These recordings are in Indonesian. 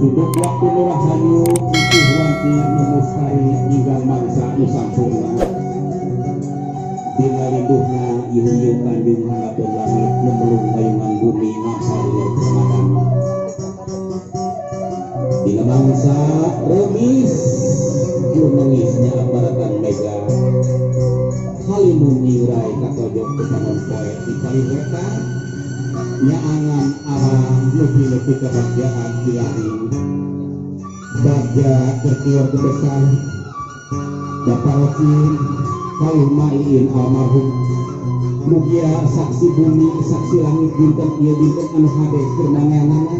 Untuk waktu murah hayu Isi wanti memuskai hingga mangsa nusampurna Bila rinduhna ihu-ihu kanjung harapan langit Memelung bayungan bumi ngamsari Ramadan Bila mangsa remis Jurmengisnya aparatan mega Halimun nyirai katojok kesanon poet di paliwetan Nyaangan arah lebih-lebih kebahagiaan ilahi Bagja tertua terbesar Bapak Rokin Kauh Maiin almarhum Mugia saksi bumi saksi langit dinten ia dinten anu hade kermanganana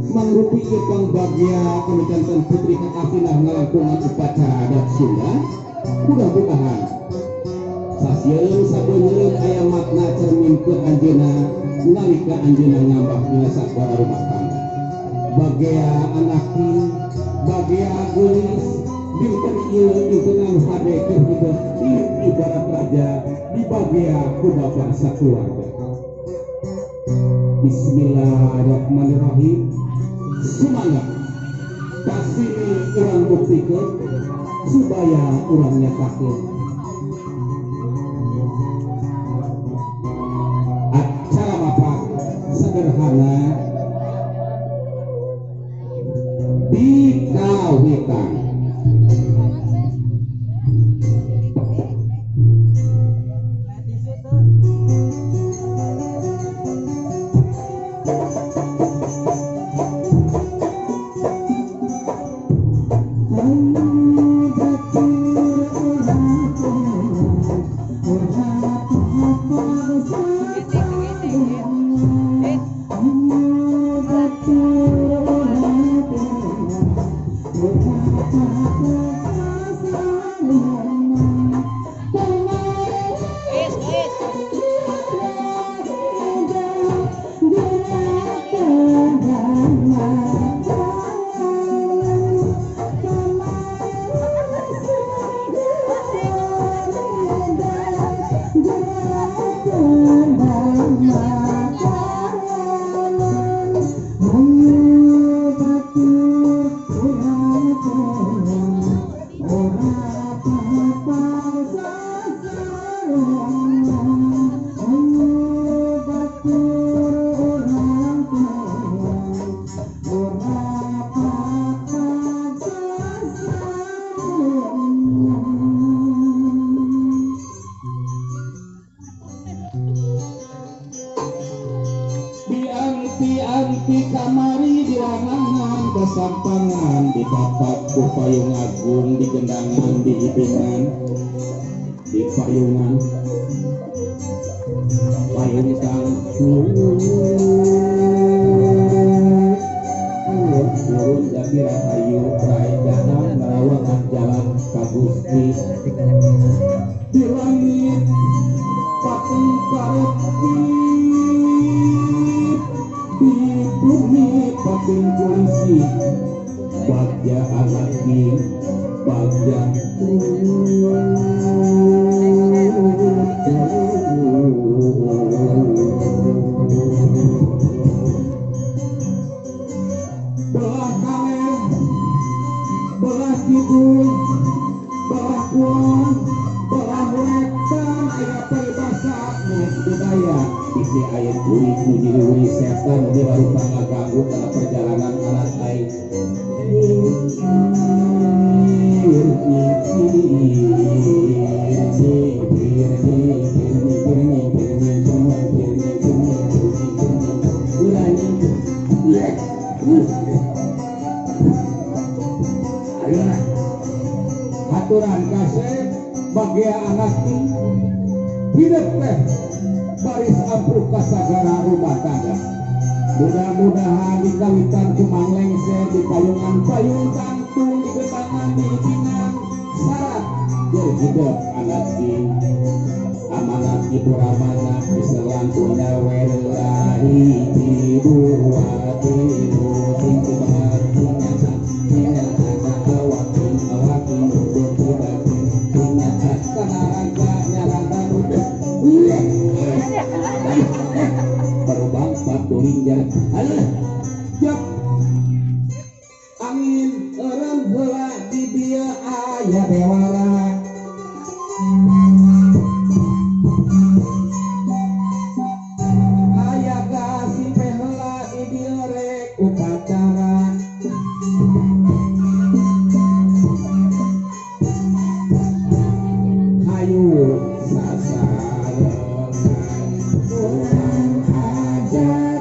mangrupi ieu pangbagya kamikantan putri Kakafinah ngalangkungan upacara adat Sunda mudah-mudahan sasieun sabeunyeun aya makna cerminkeun anjeunna nalika anjeunna ngambah dina sabara rumah tangga bagea anaki bagea geus dinten ieu dinten anu hade keur hidup ibarat raja di bagea ku bapak sakeluarga. Bismillahirrahmanirrahim. Semangat kasini urang buktikeun supaya urang nyatakeun acara bapak sederhana dikawitan. Anti kamari di lanangan kesampangan di papat ku payung agung di gendangan di ibingan di payungan payung tangku turun jadi rahayu rai jalan merawat jalan kagusti di langit patung karoti di bumi patung polisi bagja alaki bagja belah kaler belah kidul belah kulon belah wetan aya peribahasa budaya isi ayat uri puji uri setan di baru pangganggu karena perjalanan anak aing aturan kasih bagia anak hidup teh baris ampuh kasagara rumah tangga mudah-mudahan dikawitan kumang lengser di payungan payung kantung di getangan di ibingan syarat jadi hidup anak amanat ibu amanat Islam punya welahi dua tilu tinggi banget punya awakin duduk tidak punya sanarannya nyaranda duduk berubah satu rinjan alah jok angin orang bola di dia ayah dewara ayah kasih pehela di dia rek upacara ayo sasarengan orang hajat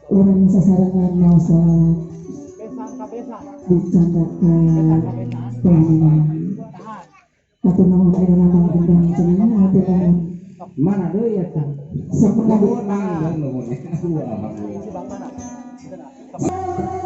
orang sasarangan mau sholat dicandakan pelayanan atau nama air nama gendang cenanya atau mana deh ya kan semangat alhamdulillah